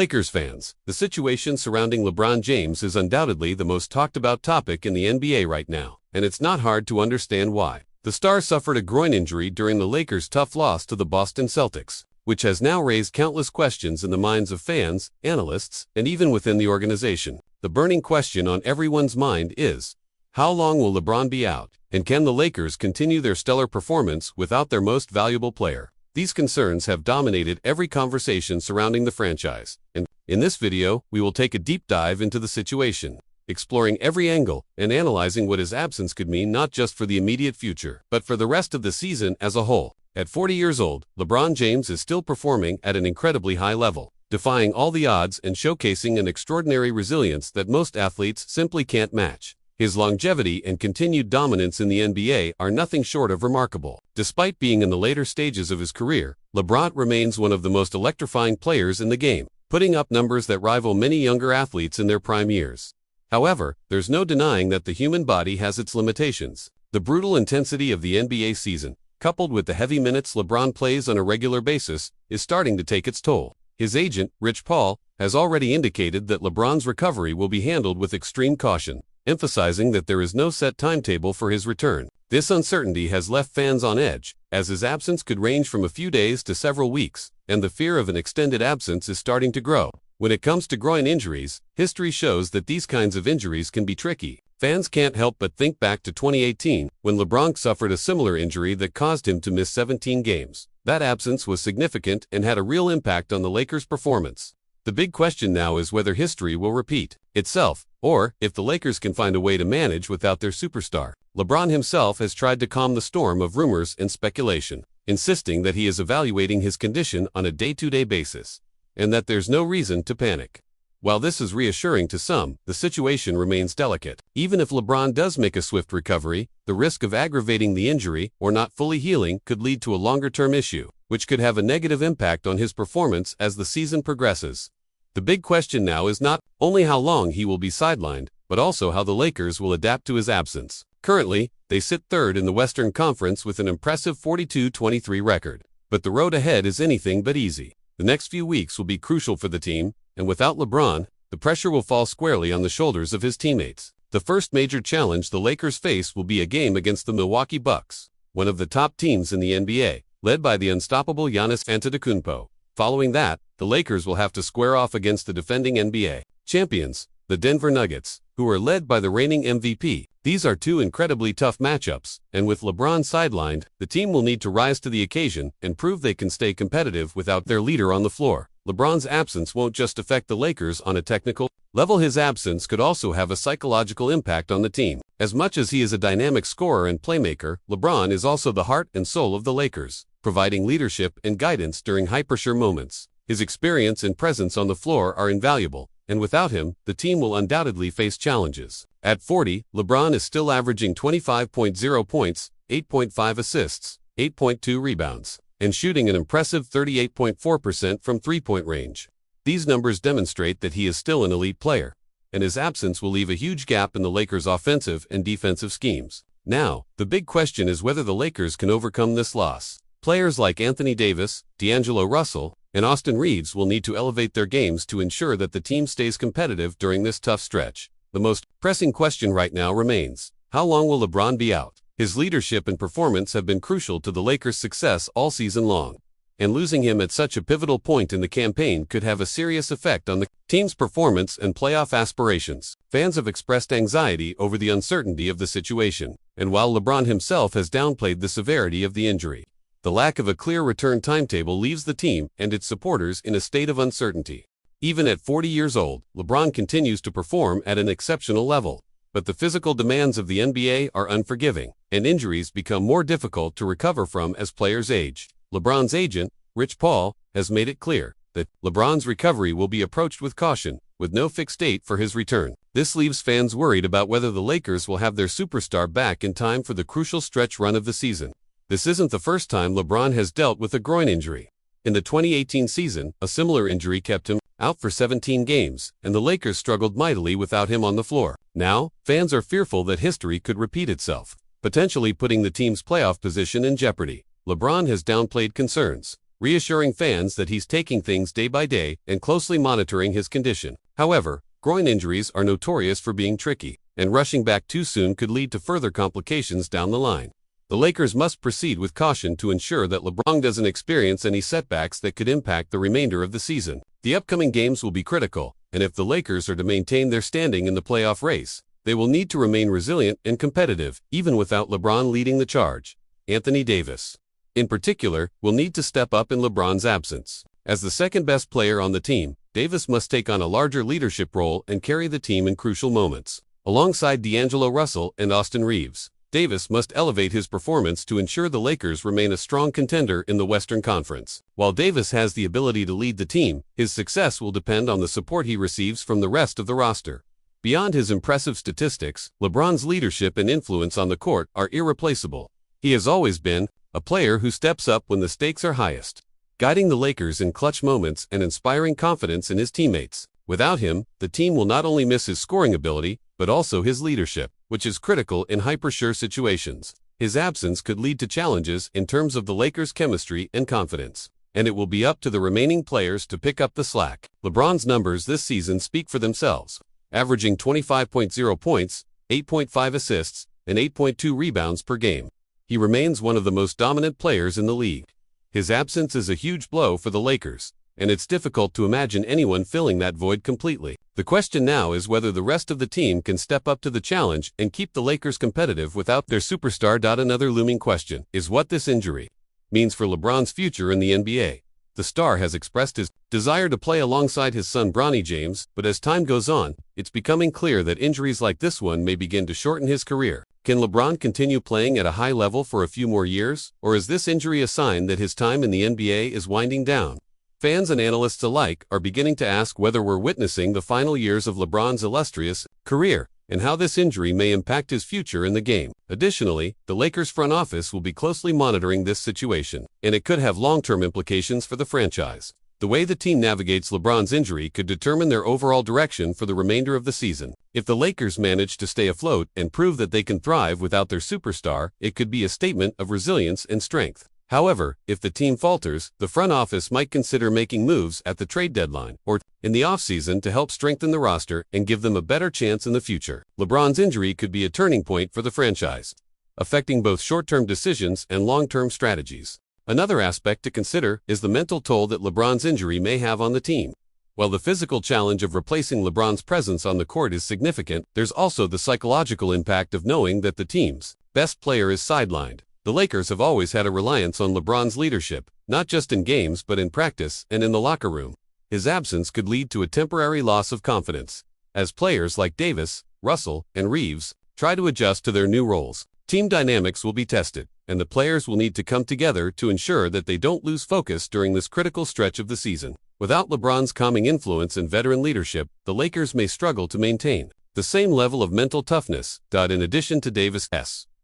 Lakers fans, the situation surrounding LeBron James is undoubtedly the most talked about topic in the NBA right now, and it's not hard to understand why. The star suffered a groin injury during the Lakers' tough loss to the Boston Celtics, which has now raised countless questions in the minds of fans, analysts, and even within the organization. The burning question on everyone's mind is, how long will LeBron be out, and can the Lakers continue their stellar performance without their most valuable player? These concerns have dominated every conversation surrounding the franchise, and in this video, we will take a deep dive into the situation, exploring every angle and analyzing what his absence could mean not just for the immediate future, but for the rest of the season as a whole. At 40 years old, LeBron James is still performing at an incredibly high level, defying all the odds and showcasing an extraordinary resilience that most athletes simply can't match. His longevity and continued dominance in the NBA are nothing short of remarkable. Despite being in the later stages of his career, LeBron remains one of the most electrifying players in the game, putting up numbers that rival many younger athletes in their prime years. However, there's no denying that the human body has its limitations. The brutal intensity of the NBA season, coupled with the heavy minutes LeBron plays on a regular basis, is starting to take its toll. His agent, Rich Paul, has already indicated that LeBron's recovery will be handled with extreme caution, emphasizing that there is no set timetable for his return. This uncertainty has left fans on edge, as his absence could range from a few days to several weeks, and the fear of an extended absence is starting to grow. When it comes to groin injuries, history shows that these kinds of injuries can be tricky. Fans can't help but think back to 2018, when LeBron suffered a similar injury that caused him to miss 17 games. That absence was significant and had a real impact on the Lakers' performance. The big question now is whether history will repeat itself, or if the Lakers can find a way to manage without their superstar. LeBron himself has tried to calm the storm of rumors and speculation, insisting that he is evaluating his condition on a day-to-day basis, and that there's no reason to panic. While this is reassuring to some, the situation remains delicate. Even if LeBron does make a swift recovery, the risk of aggravating the injury or not fully healing could lead to a longer-term issue, which could have a negative impact on his performance as the season progresses. The big question now is not only how long he will be sidelined, but also how the Lakers will adapt to his absence. Currently, they sit third in the Western Conference with an impressive 42-23 record. But the road ahead is anything but easy. The next few weeks will be crucial for the team, and without LeBron, the pressure will fall squarely on the shoulders of his teammates. The first major challenge the Lakers face will be a game against the Milwaukee Bucks, one of the top teams in the NBA, led by the unstoppable Giannis Antetokounmpo. Following that, the Lakers will have to square off against the defending NBA champions, the Denver Nuggets, who are led by the reigning MVP. These are two incredibly tough matchups, and with LeBron sidelined, the team will need to rise to the occasion and prove they can stay competitive without their leader on the floor. LeBron's absence won't just affect the Lakers on a technical level, his absence could also have a psychological impact on the team. As much as he is a dynamic scorer and playmaker, LeBron is also the heart and soul of the Lakers, providing leadership and guidance during high-pressure moments. His experience and presence on the floor are invaluable, and without him, the team will undoubtedly face challenges. At 40, LeBron is still averaging 25.0 points, 8.5 assists, 8.2 rebounds, and shooting an impressive 38.4% from three-point range. These numbers demonstrate that he is still an elite player, and his absence will leave a huge gap in the Lakers' offensive and defensive schemes. Now, the big question is whether the Lakers can overcome this loss. Players like Anthony Davis, D'Angelo Russell, and Austin Reeves will need to elevate their games to ensure that the team stays competitive during this tough stretch. The most pressing question right now remains, how long will LeBron be out? His leadership and performance have been crucial to the Lakers' success all season long, and losing him at such a pivotal point in the campaign could have a serious effect on the team's performance and playoff aspirations. Fans have expressed anxiety over the uncertainty of the situation, and while LeBron himself has downplayed the severity of the injury, the lack of a clear return timetable leaves the team and its supporters in a state of uncertainty. Even at 40 years old, LeBron continues to perform at an exceptional level, but the physical demands of the NBA are unforgiving, and injuries become more difficult to recover from as players age. LeBron's agent, Rich Paul, has made it clear that LeBron's recovery will be approached with caution, with no fixed date for his return. This leaves fans worried about whether the Lakers will have their superstar back in time for the crucial stretch run of the season. This isn't the first time LeBron has dealt with a groin injury. In the 2018 season, a similar injury kept him out for 17 games, and the Lakers struggled mightily without him on the floor. Now, fans are fearful that history could repeat itself, potentially putting the team's playoff position in jeopardy. LeBron has downplayed concerns, reassuring fans that he's taking things day by day and closely monitoring his condition. However, groin injuries are notorious for being tricky, and rushing back too soon could lead to further complications down the line. The Lakers must proceed with caution to ensure that LeBron doesn't experience any setbacks that could impact the remainder of the season. The upcoming games will be critical, and if the Lakers are to maintain their standing in the playoff race, they will need to remain resilient and competitive, even without LeBron leading the charge. Anthony Davis, in particular, will need to step up in LeBron's absence. As the second-best player on the team, Davis must take on a larger leadership role and carry the team in crucial moments. Alongside D'Angelo Russell and Austin Reeves, Davis must elevate his performance to ensure the Lakers remain a strong contender in the Western Conference. While Davis has the ability to lead the team, his success will depend on the support he receives from the rest of the roster. Beyond his impressive statistics, LeBron's leadership and influence on the court are irreplaceable. He has always been a player who steps up when the stakes are highest, guiding the Lakers in clutch moments and inspiring confidence in his teammates. Without him, the team will not only miss his scoring ability, but also his leadership, which is critical in high-pressure situations. His absence could lead to challenges in terms of the Lakers' chemistry and confidence, and it will be up to the remaining players to pick up the slack. LeBron's numbers this season speak for themselves, averaging 25.0 points, 8.5 assists, and 8.2 rebounds per game. He remains one of the most dominant players in the league. His absence is a huge blow for the Lakers, and it's difficult to imagine anyone filling that void completely. The question now is whether the rest of the team can step up to the challenge and keep the Lakers competitive without their superstar. Another looming question is what this injury means for LeBron's future in the NBA. The star has expressed his desire to play alongside his son Bronny James, but as time goes on, it's becoming clear that injuries like this one may begin to shorten his career. Can LeBron continue playing at a high level for a few more years, or is this injury a sign that his time in the NBA is winding down? Fans and analysts alike are beginning to ask whether we're witnessing the final years of LeBron's illustrious career, and how this injury may impact his future in the game. Additionally, the Lakers front office will be closely monitoring this situation, and it could have long-term implications for the franchise. The way the team navigates LeBron's injury could determine their overall direction for the remainder of the season. If the Lakers manage to stay afloat and prove that they can thrive without their superstar, it could be a statement of resilience and strength. However, if the team falters, the front office might consider making moves at the trade deadline or in the offseason to help strengthen the roster and give them a better chance in the future. LeBron's injury could be a turning point for the franchise, affecting both short-term decisions and long-term strategies. Another aspect to consider is the mental toll that LeBron's injury may have on the team. While the physical challenge of replacing LeBron's presence on the court is significant, there's also the psychological impact of knowing that the team's best player is sidelined. The Lakers have always had a reliance on LeBron's leadership, not just in games but in practice and in the locker room. His absence could lead to a temporary loss of confidence, as players like Davis, Russell, and Reeves try to adjust to their new roles. Team dynamics will be tested, and the players will need to come together to ensure that they don't lose focus during this critical stretch of the season. Without LeBron's calming influence and veteran leadership, the Lakers may struggle to maintain the same level of mental toughness. In addition to Davis,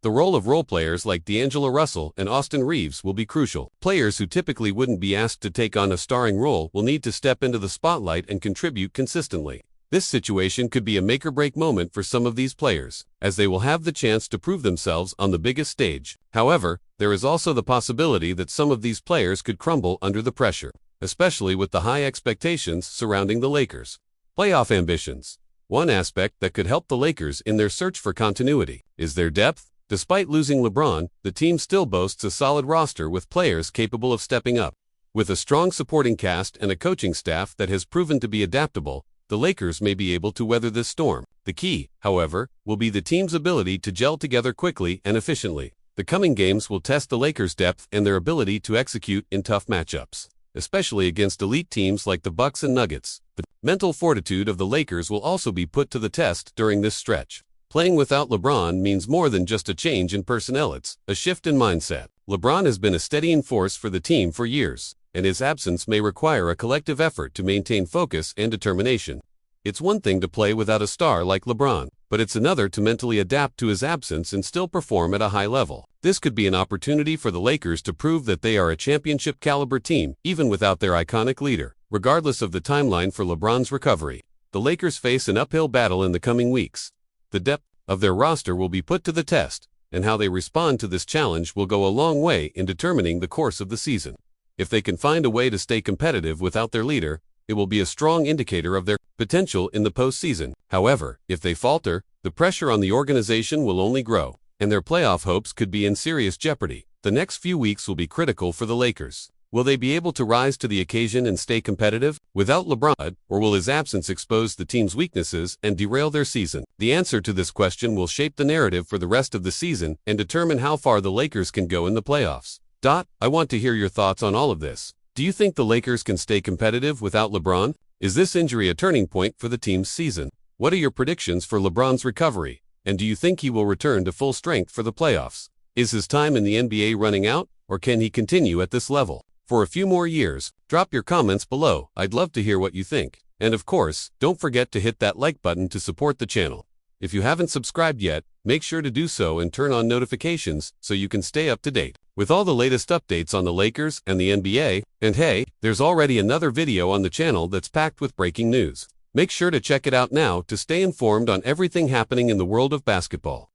the role of role players like D'Angelo Russell and Austin Reeves will be crucial. Players who typically wouldn't be asked to take on a starring role will need to step into the spotlight and contribute consistently. This situation could be a make-or-break moment for some of these players, as they will have the chance to prove themselves on the biggest stage. However, there is also the possibility that some of these players could crumble under the pressure, especially with the high expectations surrounding the Lakers' playoff ambitions. One aspect that could help the Lakers in their search for continuity is their depth. Despite losing LeBron, the team still boasts a solid roster with players capable of stepping up. With a strong supporting cast and a coaching staff that has proven to be adaptable, the Lakers may be able to weather this storm. The key, however, will be the team's ability to gel together quickly and efficiently. The coming games will test the Lakers' depth and their ability to execute in tough matchups, especially against elite teams like the Bucks and Nuggets. The mental fortitude of the Lakers will also be put to the test during this stretch. Playing without LeBron means more than just a change in personnel, it's a shift in mindset. LeBron has been a steadying force for the team for years, and his absence may require a collective effort to maintain focus and determination. It's one thing to play without a star like LeBron, but it's another to mentally adapt to his absence and still perform at a high level. This could be an opportunity for the Lakers to prove that they are a championship-caliber team, even without their iconic leader. Regardless of the timeline for LeBron's recovery, the Lakers face an uphill battle in the coming weeks. The depth of their roster will be put to the test, and how they respond to this challenge will go a long way in determining the course of the season. If they can find a way to stay competitive without their leader, it will be a strong indicator of their potential in the postseason. However, if they falter, the pressure on the organization will only grow, and their playoff hopes could be in serious jeopardy. The next few weeks will be critical for the Lakers. Will they be able to rise to the occasion and stay competitive without LeBron, or will his absence expose the team's weaknesses and derail their season? The answer to this question will shape the narrative for the rest of the season and determine how far the Lakers can go in the playoffs. I want to hear your thoughts on all of this. Do you think the Lakers can stay competitive without LeBron? Is this injury a turning point for the team's season? What are your predictions for LeBron's recovery? And do you think he will return to full strength for the playoffs? Is his time in the NBA running out, or can he continue at this level for a few more years? Drop your comments below. I'd love to hear what you think. And of course, don't forget to hit that like button to support the channel. If you haven't subscribed yet, make sure to do so and turn on notifications so you can stay up to date with all the latest updates on the Lakers and the NBA. And hey, there's already another video on the channel that's packed with breaking news. Make sure to check it out now to stay informed on everything happening in the world of basketball.